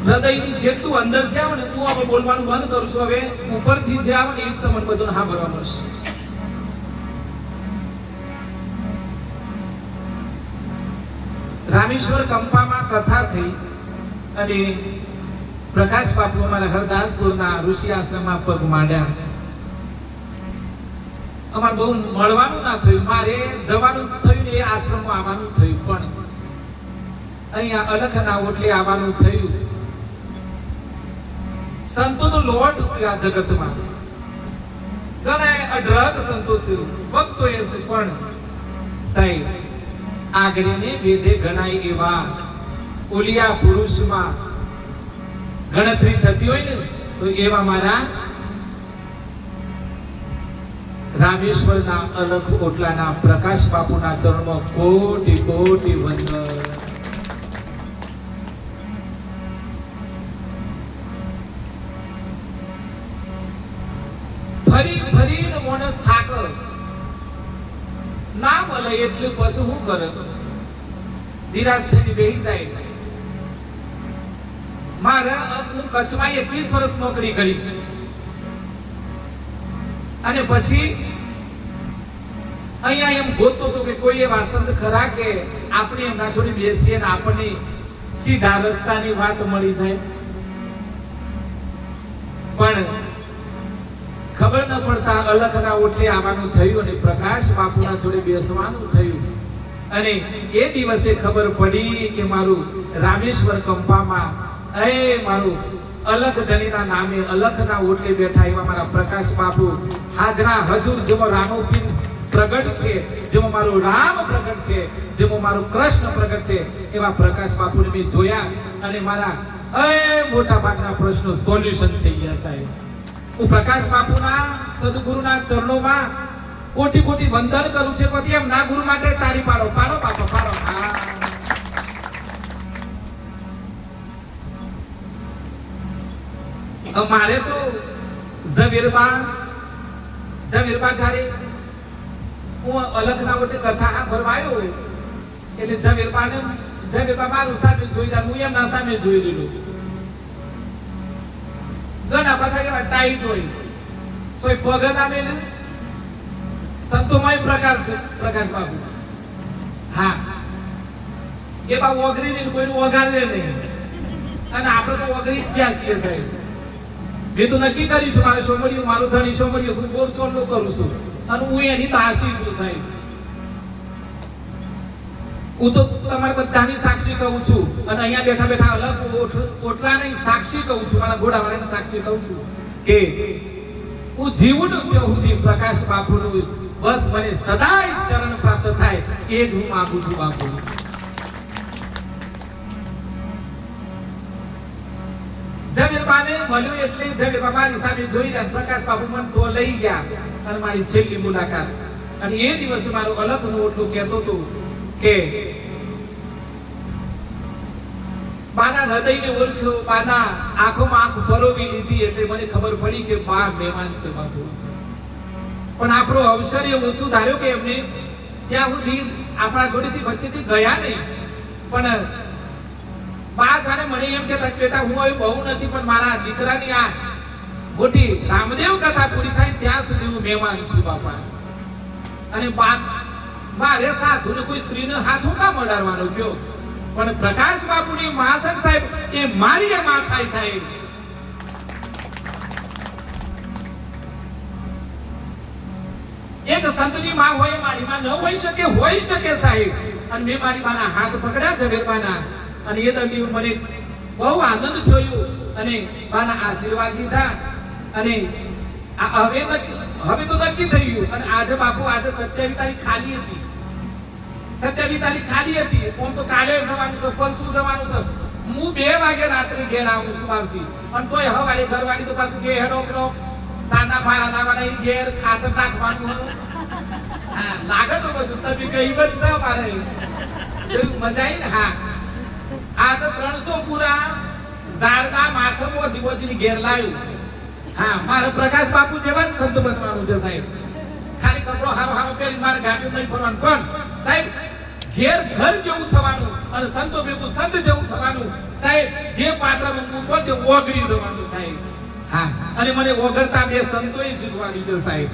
હૃદયની જેટલું અંદર છે ને તું હવે બોલવાનું બંધ કરું છું. હવે ઉપરથી જે આવે ને એ તમને બધું સાંભળવા મળશે. રામેશ્વર કંપામાં કથા થઈ અને પ્રકાશ બાપુ અમારા હરદાસપુરના ઋષિ આશ્રમમાં પગ માંડ્યા. અમારે બહુ મળવાનું ના થયું, મારે જવાનું થયું ને એ આશ્રમમાં આવવાનું થયું, પણ અહીંયા અલખના ઓટલે આવવાનું થયું. સંતોનો લોટ છે આ જગતમાં, ઘણા અઢળક સંતો છે, ભક્તો એ છે, પણ સાહેબ આગળને વેદે ગણાય એવા ઓલિયા પુરુષમાં ગણતરી થતી હોય ને તો એવા મારા રામેશ્વરના અલખ ઓટલાના પ્રકાશ બાપુના ચરણમાં કોટી કોટી વંદન. ફરી ફરીને માણસ થાક ના મળે એટલું પછી શું કરે, નિરાશ થઈને બેસી જાય. મારે હું કચ્છમાં 21 વર્ષ નોકરી કરી અને પછી અહીંયા એમ ગોતતો હતો કે કોઈ એવા સંત ખરા કે આપણે એમના જોડે બેસીએ ને આપણને સીધા રસ્તાની વાત મળી જાય. પણ ખબર ન પડતા અલખના ઓટલે આવવાનું થયું અને પ્રકાશ બાપુના જોડે બેસવાનું થયું. અને એ દિવસે ખબર પડી કે મારું રામેશ્વર કંપામાં મારું અલખ ધણીના નામે અલખના ઓટલે બેઠા એવા મારા પ્રકાશ બાપુ હાજરા હજુર જેવો રામોપીર પ્રગટ છે, જેવો મારું રામ પ્રગટ છે, જેવો મારું કૃષ્ણ પ્રગટ છે, એવા પ્રકાશ બાપુને મેં જોયા અને મારા મોટા ભાગના પ્રશ્નો સોલ્યુશન થઈ ગયા. સાહેબ હું પ્રકાશ બાપુના સદગુરુના ચરણોમાં કોટી કોટી વંદન કરું છું. પછી એમ ના ગુરુ માટે તારી પાડો પાડો બાપા પાડો. મારે તો ઝવેરબા જ્યારે હું અલખના ઓટલે કથા ભરવાયો એટલે ઝવેરબા મારું સામે જોઈ રહ્યા, હું એમના સામે જોઈ લીધું. ઘણા પાછા એવા ટાઈટ હોય, સોય પગ ના મેલે સંતોમાં પ્રકાશ બાપુ હા એવા ઓગરી ને કોઈનું વગાડે નહીં. અને આપણે તો ઓગરી જ જ્યાં છીએ સાહેબ. મેં તો નક્કી કર્યું છે મારે સોમડિયું મારું ધણી સોમડિયું હું બોર ચોરલો કરું છું અને હું એની દાસી છું સાહેબ. હું તો તમારે બધાની સાક્ષી કહું છું અને અહીંયા બેઠા બેઠા અલગ ઓટલાની સાક્ષી કહું છું, મારા ઘોડાવાળાની સાક્ષી કહું છું કે હું જીવું ત્યાં સુધી પ્રકાશ બાપુનું બસ મને સદાય શરણ પ્રાપ્ત થાય એ જ હું માંગુ છું. બાપુ ઝવેરબાને મળ્યું એટલે ઝવેરબા મારી સામે જોઈ રહ્યા, પ્રકાશ બાપુ મને તો લઈ ગયા અને મારી છેલ્લી મુલાકાત. અને એ દિવસે મારો અલખનો ઓટલો કહેતો હતો કે બાના હૃદયને ઓળખ્યો, બાના આંખોમાં આંખ પરોવી લીધી એટલે મને ખબર પડી કે બા મહેમાન છે બાપુ. પણ આપણો અવસર એવો શું ધાર્યો કે એમને ત્યાં સુધી આપણા જોડેથી વચ્ચેથી ગયા નહીં. પણ બા જાણે મને એમ કહેતા બેટા હું હવે બહુ નથી પણ મારા દીકરાની આ મોટી રામદેવ કથા પૂરી થાય ત્યાં સુધી હું મહેમાન છું બાપા. અને મારે સાધુને કોઈ સ્ત્રીને હાથ હું કામ અડાડવાનો કયો, પણ પ્રકાશ બાપુની મહાસન સાહેબ એ મારી માં થાય સાહેબ. એક સંતની માં હોય મારી માં ન હોઈ શકે સાહેબ. અને મેં મારી માના હાથ પકડ્યા ઝવેરબાના અને એ દરમિયાન મને બહુ આનંદ થયો અને બાના આશીર્વાદ લીધા. અને હવે તો નક્કી થઈ ગયું. અને આજે બાપુ આજે 27 તારીખ ખાલી હતી, 27 તારીખ ખાલી હતી. કોણ તો કાલે જવાનું છે, પરસું જવાનું છે. હું 2 વાગે રાત્રે ઘેર આવું છું બાપજી. અને તોય હવારે ઘરવાળી તો પાછું ઘેર હેડો સાના મારા નાવાના ઘેર ખાતર નાખવાનું. હા લાગે તો બધું તમે કઈ બધ છે મારે મજા આવી ને. હા આજે 300 પૂરા ઝાડના માથે બોધી ઘેર લાવ્યું. હા મારા પ્રકાશ બાપુ જેવા જ સંત બનવાનું છે સાહેબ. ખાલી કપડો હારો પહેરી મારે ગાડીઓ નહીં ફરવાનું, પણ સાહેબ ઘેર ઘર જેવું થવાનું અને સંતો ભેગું સંત જેવું થવાનું સાહેબ. જે પાત્રમાં મૂકો તે ઓગળી જવાનું સાહેબ. હા, અને મને ઓગળતા બે સંતોય શીખવાડી છે સાહેબ.